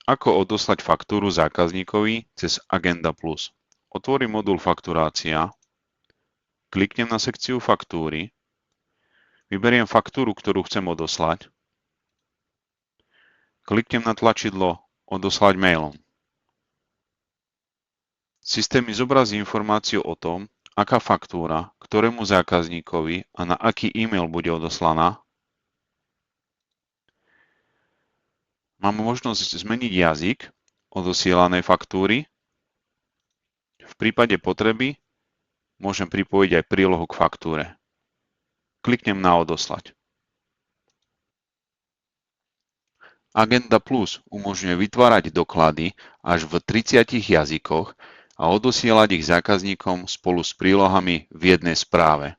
Ako odoslať faktúru zákazníkovi cez Agenda Plus? Otvorím modul Fakturácia, kliknem na sekciu Faktúry, vyberiem faktúru, ktorú chcem odoslať, kliknem na tlačidlo Odoslať mailom. Systém mi zobrazí informáciu o tom, aká faktúra, ktorému zákazníkovi a na aký e-mail bude odoslaná. Mám možnosť zmeniť jazyk odosielanej faktúry. V prípade potreby môžem pripojiť aj prílohu k faktúre. Kliknem na Odoslať. Agenda Plus umožňuje vytvárať doklady až v 30 jazykoch a odosielať ich zákazníkom spolu s prílohami v jednej správe.